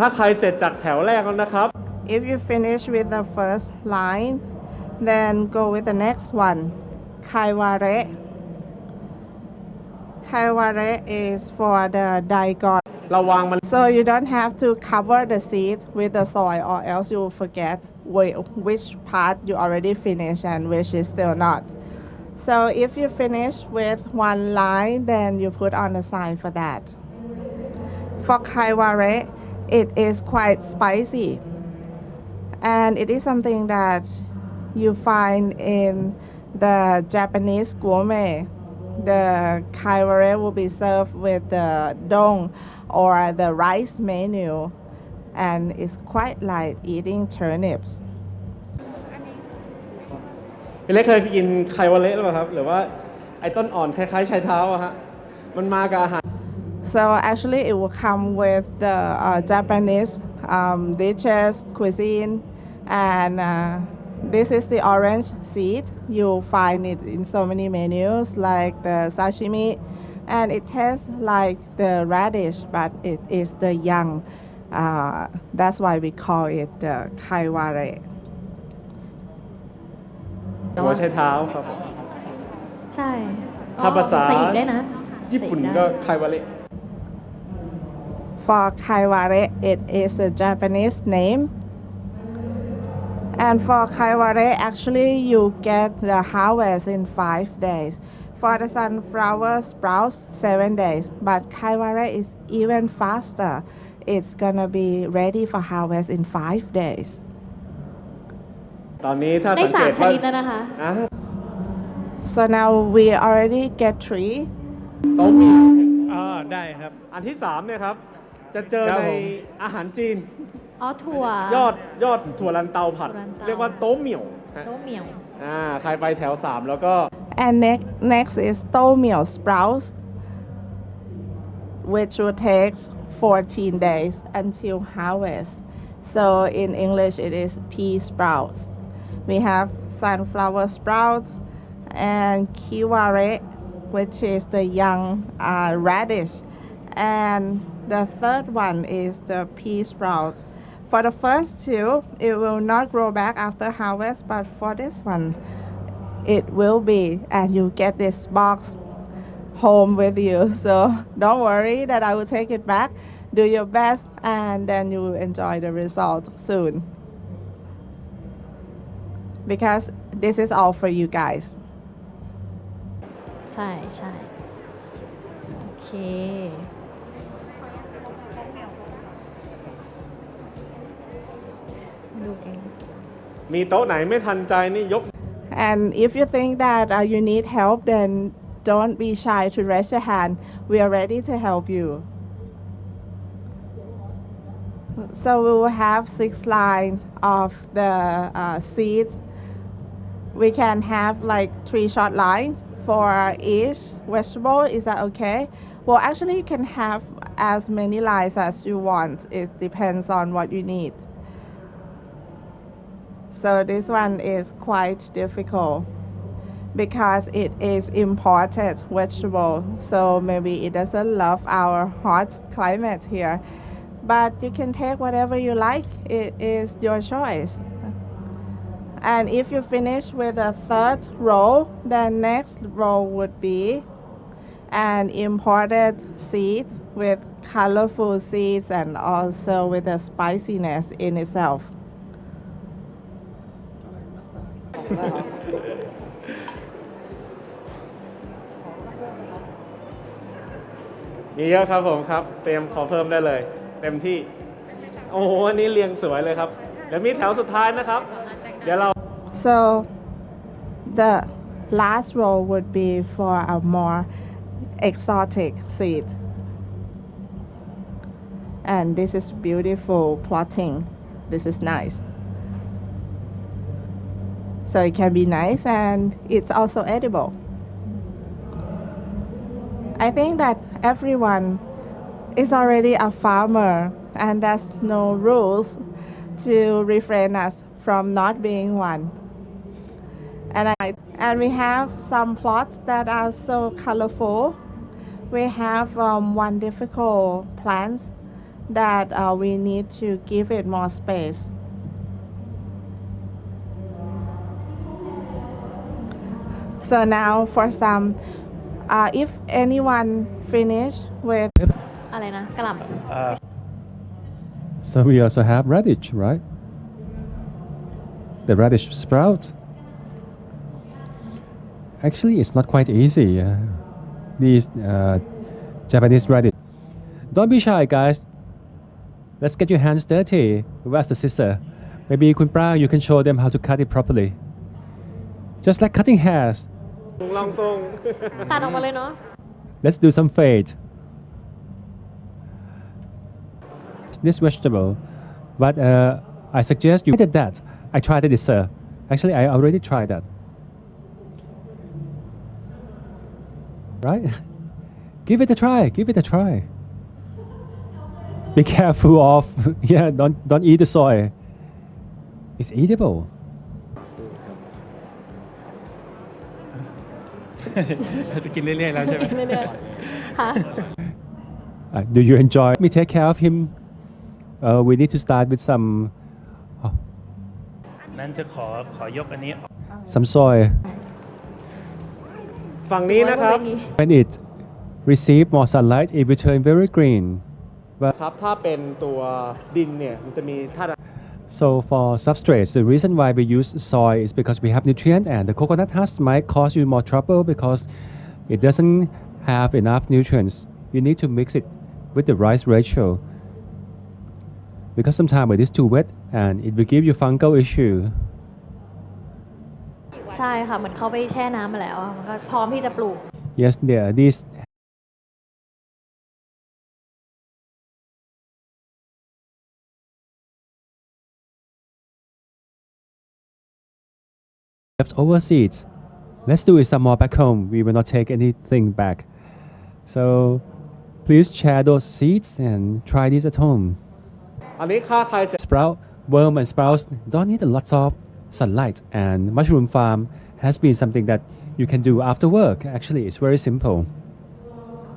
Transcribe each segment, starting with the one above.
ถ้าใครเสร็จจากแถวแรกแล้วนะครับ If you finish with the first line, then go with the next one. Kaiware. Kaiware is for the diagon. ระวังมัน So you don't have to cover the seed with the soil or else you will forget which part you already finished and which is still not. So if you finish with one line, then you put on a sign for that. For kaiware, it is quite spicy. And it is something that you find in the Japanese gourmet. The kaiware will be served with the dong or the rice menu, and it's quite like eating turnips. พี่เล็กเคยกินไข่วาเละหรือเปล่าครับหรือว่าไอ้ต้นอ่อนคล้ายๆชายเท้าอะฮะมันมากับอาหาร So actually it will come with the Japanese dishes, cuisine, and this is the orange seed. You'll find it in so many menus like the sashimi, and it tastes like the radish, but it is the young. That's why we call it the kaiware. หัวใช้เท้าครับ ใช่ ถ้าภาษา ใส่อีกได้นะ ญี่ปุ่น ใส่ ก็ ได้ ไข่วาเละ For kaiware, it is a Japanese name. And for kaiware, actually you get the harvest in 5 days. For the sunflower sprouts, 7 days. But kaiware is even faster. It's gonna be ready for harvest in 5 days. ตอนนี้ถ้า ได้ สังเกต 3 ช ว่า นิดแล้วนะคะ So now we already get 3. โต๊ะหมี ได้ครับ อันที่3เนี่ยครับจะเจอ ครับ ใน ผม อาหารจีน อ๋อถั่วย อดถั่วลันเตาผัด ถั่วลันเตา เรียกว่าโต๊ะเหมี่ยวฮะ โต๊ะเหมียว ใครไปแถว 3 แล้วก็ And next is meal sprouts, which will take 14 days until harvest. So in English, it is pea sprouts. We have sunflower sprouts and kiware, which is the young radish. And the third one is the pea sprouts. For the first two, it will not grow back after harvest, but for this one, it will be, and you get this box home with you. So don't worry that I will take it back. Do your best, and then you will enjoy the result soon. Because this is all for you guys. ใช่ใช่โอเค ดูเอง มีโต๊ะไหนไม่ทันใจนี่ยก And if you think that you need help, then don't be shy to raise your hand. We are ready to help you. So we will have 6 lines of the seeds. We can have like 3 short lines for each vegetable. Is that okay? Well, actually, you can have as many lines as you want. It depends on what you need. So this one is quite difficult because it is imported vegetable. So maybe it doesn't love our hot climate here. But you can take whatever you like. It is your choice. And if you finish with a third row, the next row would be an imported seeds with colorful seeds and also with the spiciness in itself. มีเยอะครับผมครับ เตรียมขอเพิ่มได้เลย เต็มที่ โอ้โหอันนี้เรียงสวยเลยครับ เดี๋ยวมีแถวสุดท้ายนะครับ เดี๋ยวเรา So the last row would be for a more exotic seed. And this is beautiful plotting. This is nice. So it can be nice and it's also edible. I think that everyone is already a farmer and there's no rules to refrain us from not being one. And we have some plots that are so colorful. We have one difficult plant that we need to give it more space. So now for some, if anyone finish with อะไรนะกะหล่ำ So we also have radish, right? The radish sprout. Actually, it's not quite easy. These Japanese radish. Don't be shy, guys. Let's get your hands dirty. Where's the scissor? Maybe Kun Prang, you can show them how to cut it properly. Just like cutting hairs. ลองทรง ตัดออกมาเลยเนาะ Let's do some fade. This vegetable, but I suggest you did that. I tried it, sir. Actually, I already tried that. Right? Give it a try. Give it a try. Be careful of don't eat the soy. It's eatable. จะกินเรื่อยๆแล้วใช่ไหม เรื่อยๆค่ะ Do you enjoy? Let me take care of him. We need to start with some นั้นจะขอยกอันนี้ออก some soy. ฝั่งนี้นะครับ When it receive more sunlight, it will turn very green. ครับถ้าเป็นตัวดินเนี่ยมันจะมีธาตุ So for substrates, the reason why we use soy is because we have nutrient, and the coconut husk might cause you more trouble because it doesn't have enough nutrients. You need to mix it with the right ratio. Because sometimes it is too wet and it will give you fungal issue. ใช่ค่ะเหมือนเขาไปแช่น้ำมาแล้วอะมันก็พร้อมที่จะปลูก Yes, there are these leftover seeds. Let's do it some more back home. We will not take anything back. So please share those seeds and try this at home. อันนี้ค่าใครเสร็จ Sprout, worm and sprouts don't need a lot of sunlight, and mushroom farm has been something that you can do after work. Actually, it's very simple.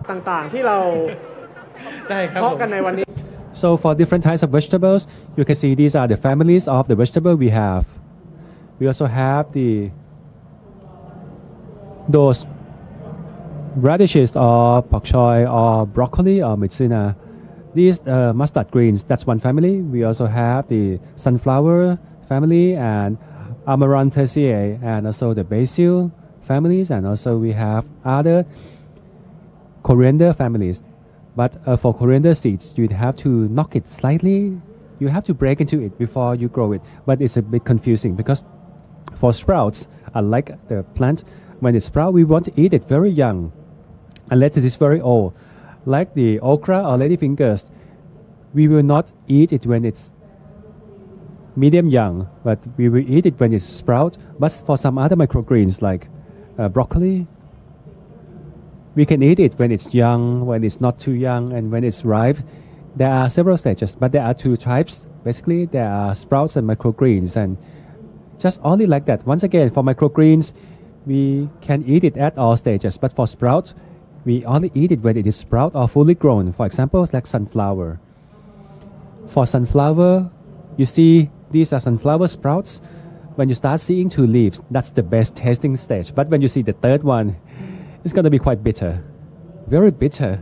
ต่างๆที่เรา ได้ครับ เพาะ ผม กันในวันนี้ So for different types of vegetables, you can see these are the families of the vegetable we have. We also have those radishes or bok choy or broccoli or mitsuna. These mustard greens, that's one family. We also have the sunflower family and amarantaceae, and also the basil families, and also we have other coriander families. But for coriander seeds, you have to knock it slightly. You have to break into it before you grow it. But it's a bit confusing because for sprouts, unlike the plant, when it sprouts, we want to eat it very young, unless it is very old. Like the okra or ladyfingers, we will not eat it when it's medium young, but we will eat it when it's sprout. But for some other microgreens like broccoli, we can eat it when it's young, when it's not too young, and when it's ripe. There are several stages, but there are two types. Basically, there are sprouts and microgreens, and just only like that. Once again, for microgreens, we can eat it at all stages, but for sprouts, we only eat it when it is sprout or fully grown. For example, like sunflower. For sunflower, you see these are sunflower sprouts. When you start seeing two leaves, that's the best tasting stage. But when you see the third one, it's going to be quite bitter, very bitter,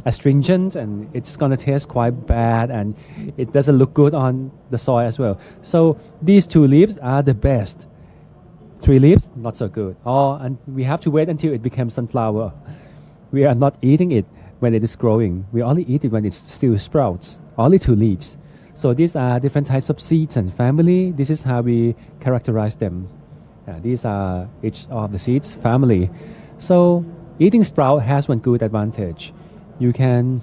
astringent, and it's going to taste quite bad, and it doesn't look good on the soil as well. So these two leaves are the best. Three leaves, not so good. And we have to wait until it becomes sunflower. We are not eating it when it is growing. We only eat it when it's still sprouts, only two leaves. So these are different types of seeds and family. This is how we characterize them. These are each of the seeds family. So eating sprout has one good advantage. You can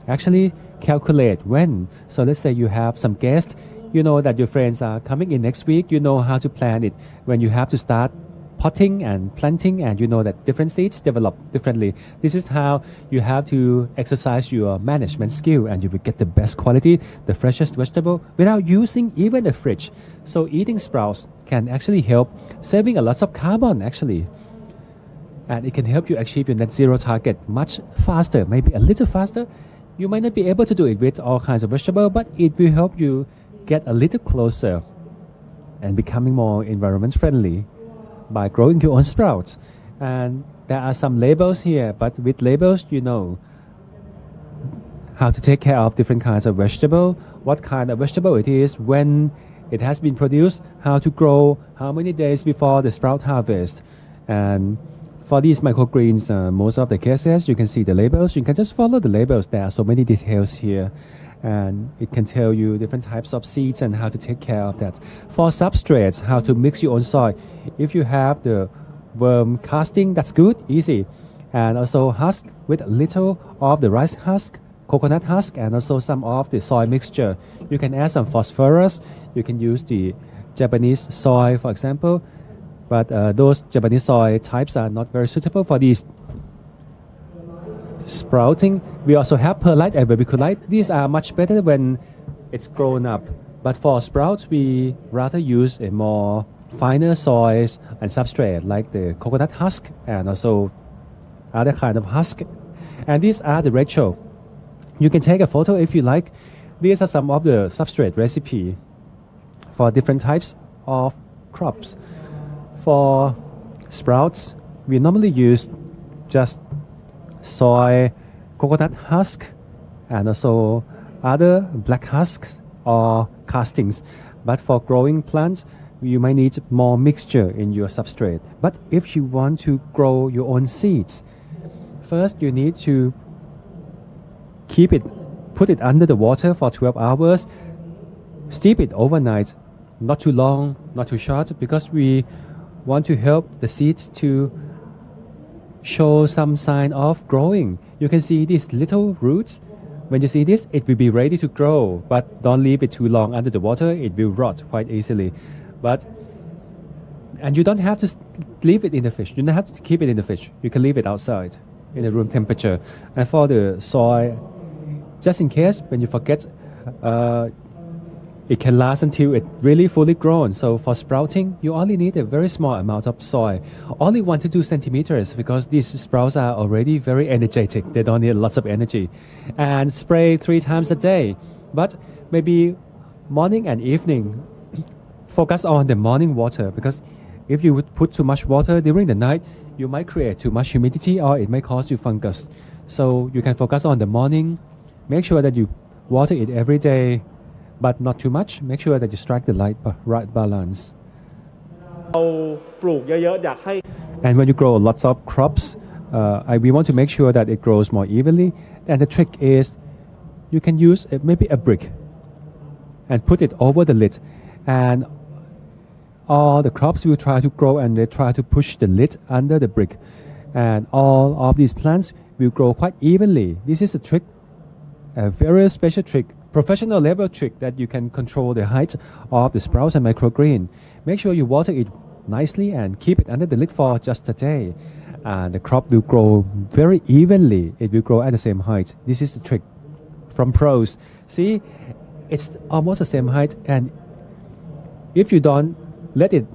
actually calculate when. So let's say you have some guests, you know that your friends are coming in next week, you know how to plan it. When you have to start potting and planting, and you know that different seeds develop differently. This is how you have to exercise your management skill, and you will get the best quality, the freshest vegetable without using even a fridge. So eating sprouts can actually help saving a lot of carbon actually. And it can help you achieve your net zero target much faster, maybe a little faster You might not be able to do it with all kinds of vegetable, but it will help you get a little closer and becoming more environment friendly by growing your own sprouts. And there are some labels here, but with labels, you know how to take care of different kinds of vegetable, what kind of vegetable it is, when it has been produced, how to grow, how many days before the sprout harvest. And for these microgreens, most of the cases, you can see the labels. You can just follow the labels. There are so many details here. And it can tell you different types of seeds and how to take care of that. For substrates, how to mix your own soil. If you have the worm casting, that's good, easy. And also husk with a little of the rice husk, coconut husk, and also some of the soil mixture. You can add some phosphorus. You can use the Japanese soil, for example. But those Japanese soil types are not very suitable for these sprouting. We also have perlite and vermiculite. These are much better when it's grown up. But for sprouts, we rather use a more finer soils and substrate like the coconut husk and also other kind of husk. And these are the ratio. You can take a photo if you like. These are some of the substrate recipe for different types of crops. For sprouts, we normally use just soy, coconut husk, and also other black husks or castings. But for growing plants, you might need more mixture in your substrate. But if you want to grow your own seeds, first you need to put it under the water for 12 hours, steep it overnight, not too long, not too short, because we want to help the seeds to show some sign of growing. You can see these little roots. When you see this, it will be ready to grow, but don't leave it too long under the water. It will rot quite easily. And you don't have to leave it in the fridge. You don't have to keep it in the fridge. You can leave it outside in the room temperature. And for the soil, just in case when you forget, it can last until it really fully grown. So for sprouting, you only need a very small amount of soil, only 1 to 2 centimeters, because these sprouts are already very energetic. They don't need lots of energy. And spray 3 times a day, but maybe morning and evening. Focus on the morning water, because if you would put too much water during the night, you might create too much humidity or it may cause you fungus. So you can focus on the morning. Make sure that you water it every day, but not too much. Make sure that you strike the right balance. เราปลูกเยอะๆอยากให้ And when you grow lots of crops, we want to make sure that it grows more evenly. And the trick is you can use maybe a brick and put it over the lid. And all the crops will try to grow and they try to push the lid under the brick. And all of these plants will grow quite evenly. This is a trick, a very special trick, professional level trick that you can control the height of the sprouts and microgreen. Make sure you water it nicely and keep it under the lid for just a day. And the crop will grow very evenly. It will grow at the same height. This is the trick from pros. See, it's almost the same height, and if you don't let it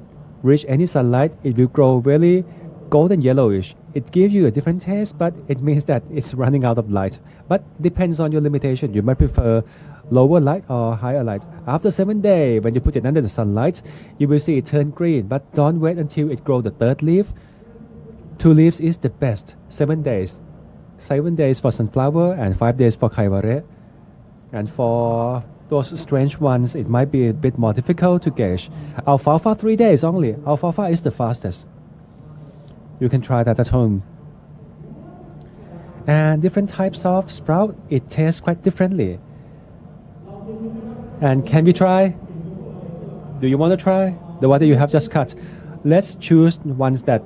reach any sunlight, it will grow very golden yellowish. It gives you a different taste, but it means that it's running out of light. But depends on your limitation. You might prefer lower light or higher light. After 7 days, when you put it under the sunlight, you will see it turn green. But don't wait until it grows the 3rd leaf. 2 leaves is the best. 7 days. 7 days for sunflower and 5 days for kaiware. And for those strange ones, it might be a bit more difficult to gauge. Alfalfa 3 days only. Alfalfa is the fastest. You can try that at home. And different types of sprout, it tastes quite differently. And can we try? Do you want to try? The one that you have just cut. Let's choose ones that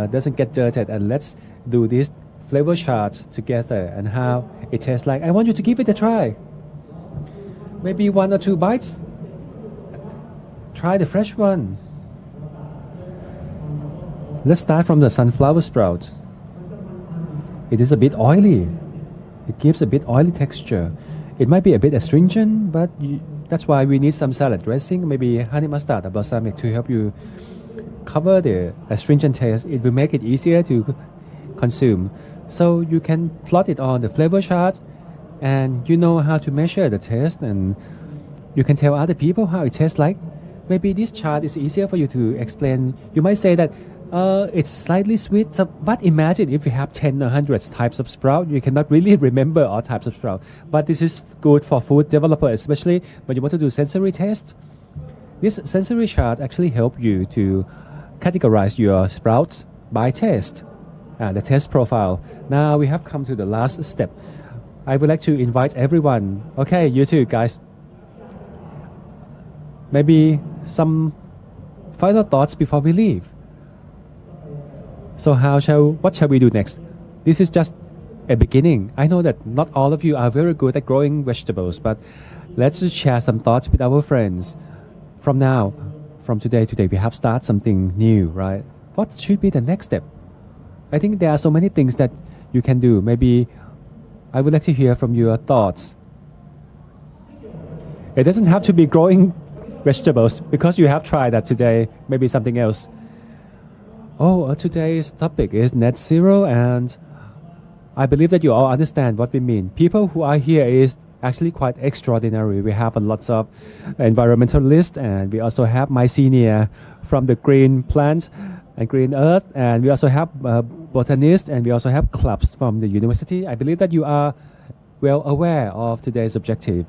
doesn't get dirted, and let's do this flavor chart together and how it tastes like. I want you to give it a try. Maybe 1 or 2 bites. Try the fresh one. Let's start from the sunflower sprout. It is a bit oily. It gives a bit oily texture. It might be a bit astringent, but that's why we need some salad dressing, maybe honey mustard or balsamic to help you cover the astringent taste. It will make it easier to consume. So you can plot it on the flavor chart and you know how to measure the taste, and you can tell other people how it tastes like. Maybe this chart is easier for you to explain. You might say that it's slightly sweet, but imagine if you have 10 or 100 types of sprout, you cannot really remember all types of sprout. But this is good for food developers, especially when you want to do sensory test. This sensory chart actually help you to categorize your sprouts by taste, the taste profile. Now we have come to the last step. I would like to invite everyone. Okay, you too, guys. Maybe some final thoughts before we leave. So what shall we do next? This is just a beginning. I know that not all of you are very good at growing vegetables, but let's just share some thoughts with our friends. From today, we have started something new, right? What should be the next step? I think there are so many things that you can do. Maybe I would like to hear from your thoughts. It doesn't have to be growing vegetables because you have tried that today. Maybe something else. Today's topic is net zero, and I believe that you all understand what we mean. People who are here is actually quite extraordinary. We have lots of environmentalists, and we also have my senior from the Green Plant and Green Earth, and we also have botanists, and we also have clubs from the university. I believe that you are well aware of today's objective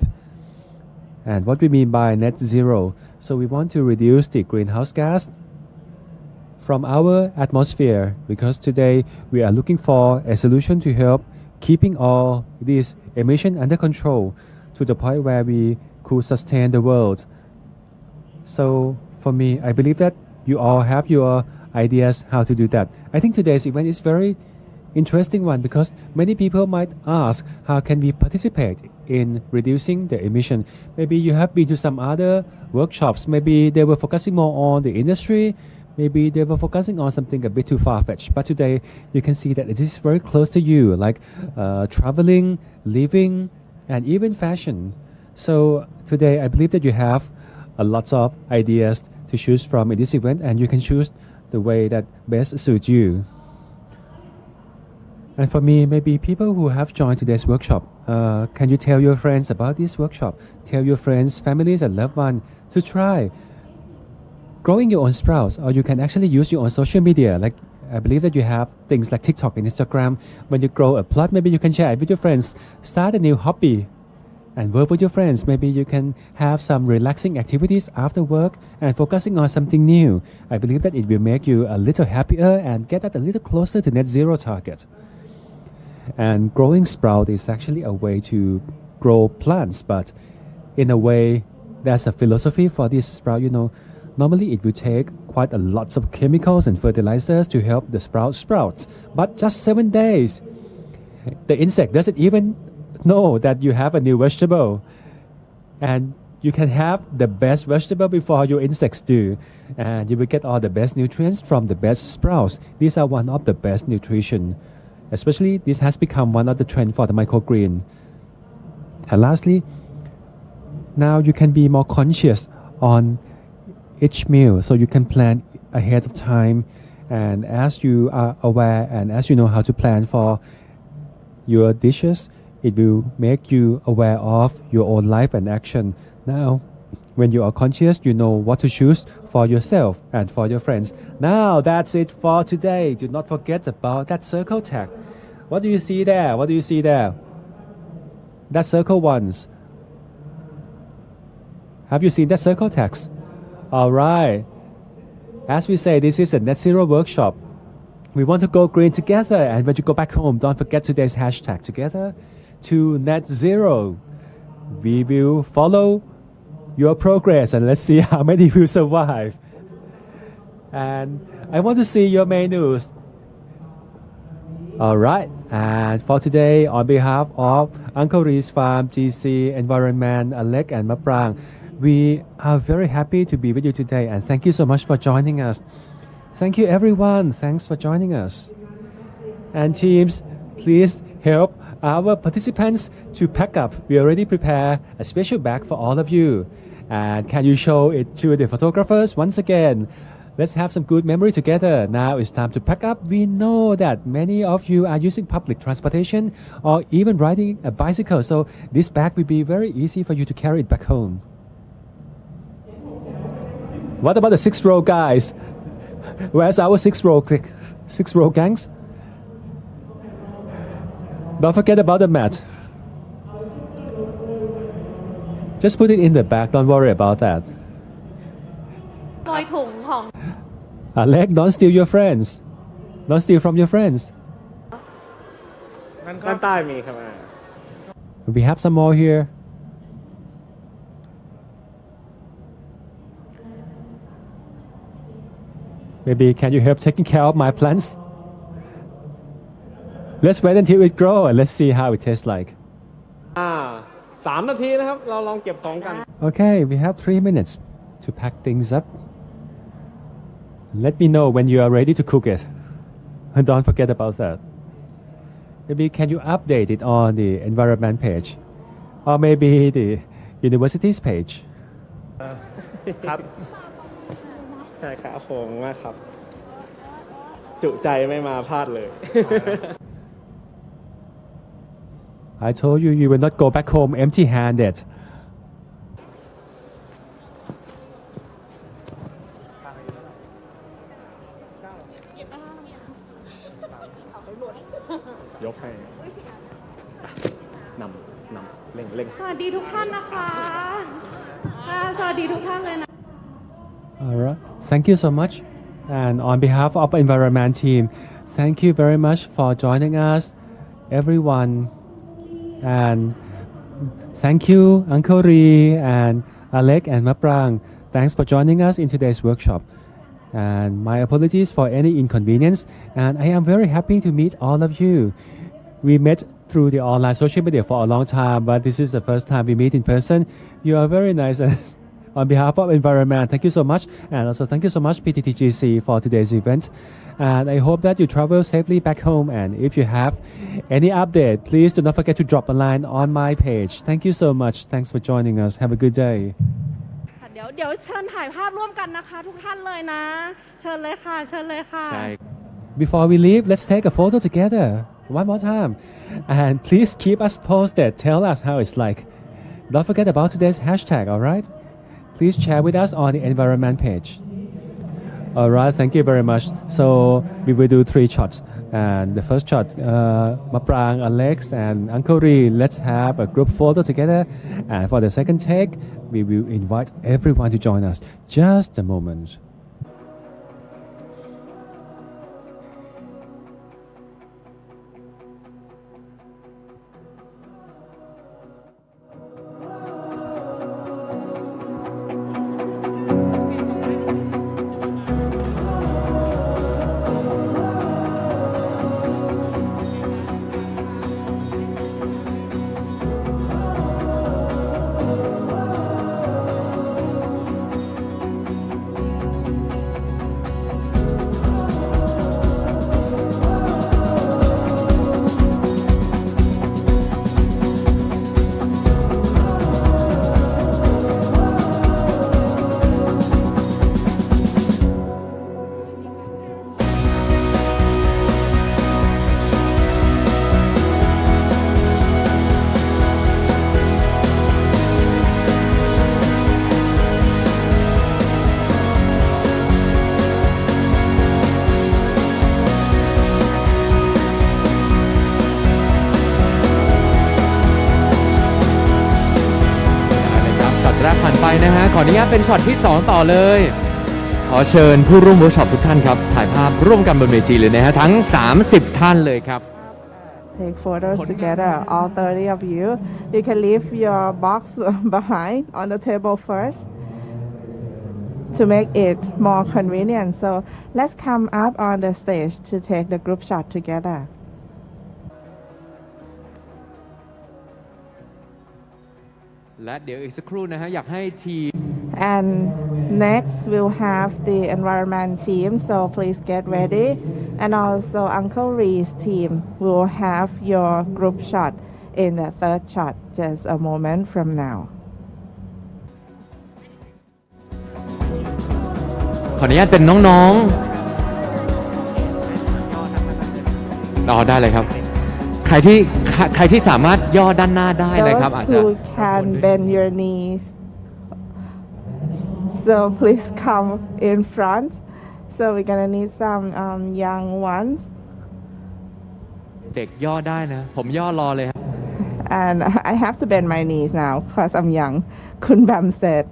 and what we mean by net zero. So we want to reduce the greenhouse gas from our atmosphere, because today we are looking for a solution to help keeping all these emissions under control to the point where we could sustain the world. So for me, I believe that you all have your ideas how to do that. I think today's event is very interesting one, because many people might ask, how can we participate in reducing the emission? Maybe you have been to some other workshops. Maybe they were focusing more on the industry. Maybe they were focusing on something a bit too far-fetched. But today, you can see that it is very close to you, like traveling, living, and even fashion. So today, I believe that you have a lot of ideas to choose from in this event, and you can choose the way that best suits you. And for me, maybe people who have joined today's workshop, can you tell your friends about this workshop? Tell your friends, families, and loved ones to try growing your own sprouts, or you can actually use your own social media. Like, I believe that you have things like TikTok and Instagram. When you grow a plot, maybe you can share it with your friends. Start a new hobby and work with your friends. Maybe you can have some relaxing activities after work and focusing on something new. I believe that it will make you a little happier and get that a little closer to net zero target. And growing sprout is actually a way to grow plants, but in a way, there's a philosophy for this sprout. Normally it will take quite a lot of chemicals and fertilizers to help the sprouts, but just 7 days. The insect doesn't even know that you have a new vegetable, and you can have the best vegetable before your insects do, and you will get all the best nutrients from the best sprouts. These are one of the best nutrition. Especially, this has become one of the trends for the microgreen. And lastly, now you can be more conscious on each meal, so you can plan ahead of time. And as you are aware and as you know how to plan for your dishes, it will make you aware of your own life and action. Now, when you are conscious, you know what to choose for yourself and for your friends. Now, that's it for today. Do not forget about that circle tag. What do you see there? What do you see there? That circle ones. Have you seen that circle text? All right. As we say, this is a net zero workshop. We want to go green together. And when you go back home, don't forget today's hashtag, together to net zero. We will follow your progress, and let's see how many will survive. And I want to see your menus. All right. And for today, on behalf of Uncle Ree's Farm, GC, Environment, Alec, and Maprang, we are very happy to be with you today. And thank you so much for joining us. Thank you, everyone. Thanks for joining us. And teams, please help our participants to pack up. We already prepared a special bag for all of you. And can you show it to the photographers once again? Let's have some good memory together. Now it's time to pack up. We know that many of you are using public transportation or even riding a bicycle, so this bag will be very easy for you to carry it back home. What about the 6-row guys? Where's our 6-row gangs? Don't forget about the mat. Just put it in the bag, don't worry about that. โดยถุงของ Alec, don't steal your friends. Don't steal from your friends. ด้านใต้มีครับ We have some more here. Maybe can you help taking care of my plants? Let's wait until it grow and let's see how it tastes like. 3 นาทีนะครับ เราลองเก็บของกัน Okay, we have 3 minutes to pack things up. Let me know when you are ready to cook it. And don't forget about that. Maybe can you update it on the environment page? Or maybe the university's page? ครับ ใช่ครับผมมากครับ จุใจไม่มาพลาดเลย I told you you will not go back home empty-handed.ยกให้นำเร่ง สวัสดีทุกท่านนะคะค่ะสวัสดีทุกท่านเลยนะ All right. Thank you so much. And on behalf of the environment team, thank you very much for joining us, everyone. And thank you, Uncle Ree and Alec and Maprang. Thanks for joining us in today's workshop. And my apologies for any inconvenience. And I am very happy to meet all of you. We met through the online social media for a long time, but this is the first time we meet in person. You are very nice. On behalf of environment, thank you so much. And also thank you so much PTTGC for today's event. And I hope that you travel safely back home. And if you have any update, please do not forget to drop a line on my page. Thank you so much. Thanks for joining us. Have a good day. เดี๋ยวเชิญถ่ายภาพร่วมกันนะคะทุกท่านเลยนะ เชิญเลยค่ะ เชิญเลยค่ะ Before we leave, let's take a photo together. One more time. And please keep us posted. Tell us how it's like. Don't forget about today's hashtag, alright? Please share with us on the environment page. Alright, thank you very much. So we will do 3 shots. And the first shot, Maprang, Alex, and Uncle Ree, let's have a group photo together. And for the second take, we will invite everyone to join us. Just a moment.แรกผ่านไปนะฮะขออนุญาตเป็นช็อตที่ 2 ต่อเลย ขอเชิญผู้ร่วมเวิร์กช็อปทุกท่านครับ ถ่ายภาพร่วมกันบนเวทีเลยนะฮะทั้ง 30 ท่านเลยครับ Take photos together, all 30 of you. You can leave your box behind on the table first to make it more convenient. So let's come up on the stage to take the group shot together. And next we'll have the environment team, so please get ready. And also Uncle Ree's team will have your group shot in the third shot just a moment from now. ขออนุญาตเป็นน้องๆรอได้เลยครับ ใครที่สามารถย่อด้านหน้าได้นะครับ อาจ Those จะ who can bend your knees, so please come in front. So we're gonna need some young ones, เด็กย่อได้นะ ผมย่อรอเลยครับ and I have to bend my knees now because I'm young. Kun Bam said.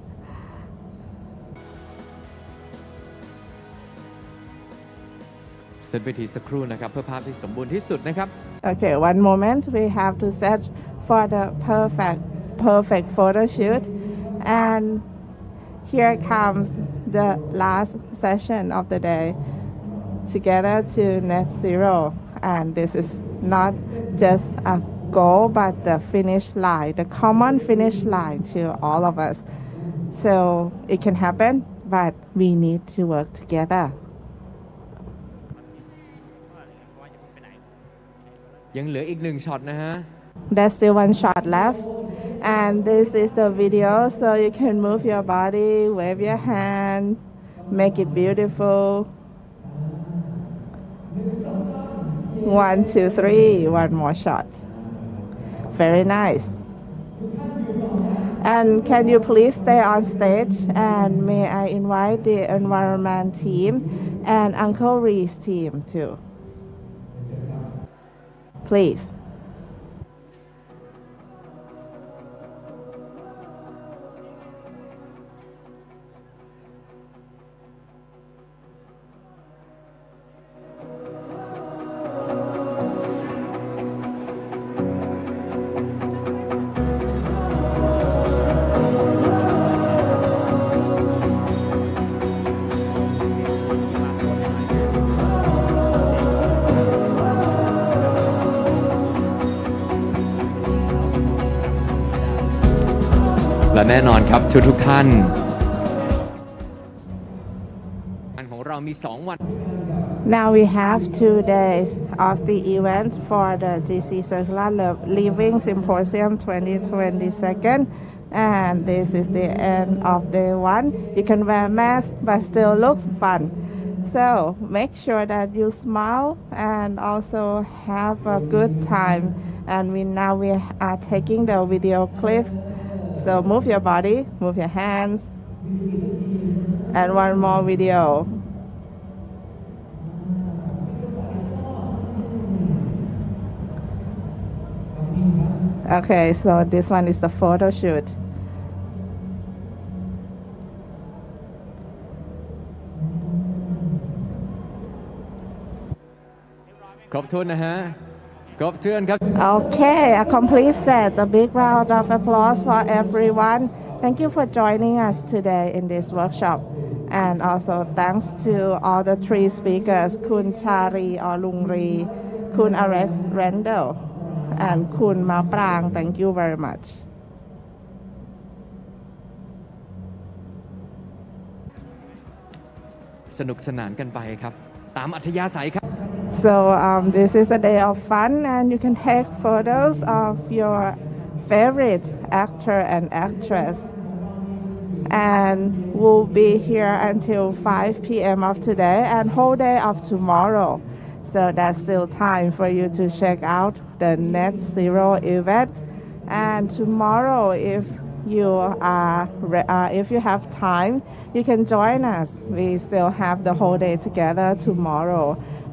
เซตเวทีสักครู่นะครับ เพื่อภาพที่สมบูรณ์ที่สุดนะครับ Okay, one moment. We have to set for the perfect photo shoot, and here comes the last session of the day together to net zero. And this is not just a goal, but the finish line, the common finish line to all of us. So it can happen, but we need to work together. ยังเหลืออีก1ช็อตนะฮะ There's still one shot left. And this is the video, so you can move your body, wave your hand, make it beautiful. 1, 2, 3, one more shot. Very nice. And can you please stay on stage? And may I invite the environment team and Uncle Ree's team too. Please. และแน่นอนครับทุกท่านงานของเรามี2 วัน Now we have 2 days of the event for the GC Circular Living Symposium 2022, and this is the end of day 1. You can wear mask but still looks fun. So make sure that you smile and also have a good time. And we are taking the video clips. So move your body, move your hands, and one more video. Okay, so this one is the photo shoot. ครบถ้วนนะฮะ ครบถ้วนครับ Okay, a complete set. A big round of applause for everyone. Thank you for joining us today in this workshop. And also thanks to all the 3 speakers, Kun Chari or Lungri, Kun Alex Randall, and Kun Ma Prang. Thank you very much. สนุกสนานกันไปครับ ตามอัธยาศัยครับ So this is a day of fun, and you can take photos of your favorite actor and actress. And we'll be here until 5 p.m. of today and whole day of tomorrow. So that's still time for you to check out the Net Zero event. And tomorrow, if you have time, you can join us. We still have the whole day together tomorrow,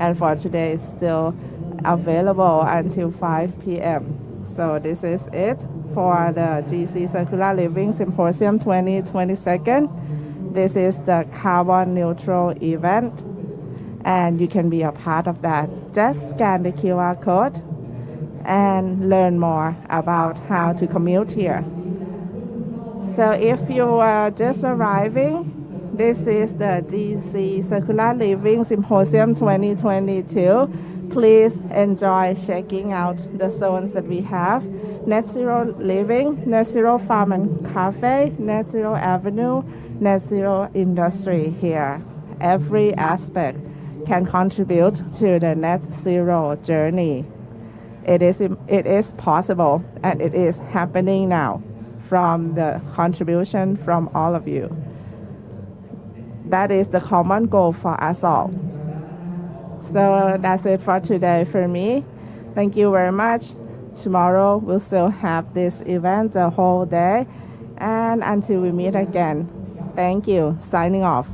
and for today is still available until 5 p.m. So this is it for the GC Circular Living Symposium 2022. This is the carbon neutral event, and you can be a part of that. Just scan the QR code and learn more about how to commute here. So if you are just arriving, this is the GC Circular Living Symposium 2022. Please enjoy checking out the zones that we have. Net Zero Living, Net Zero Farm and Cafe, Net Zero Avenue, Net Zero Industry here. Every aspect can contribute to the net zero journey. It is possible, and it is happening now from the contribution from all of you. That is the common goal for us all. So that's it for today for me. Thank you very much. Tomorrow we'll still have this event the whole day. And until we meet again, thank you. Signing off.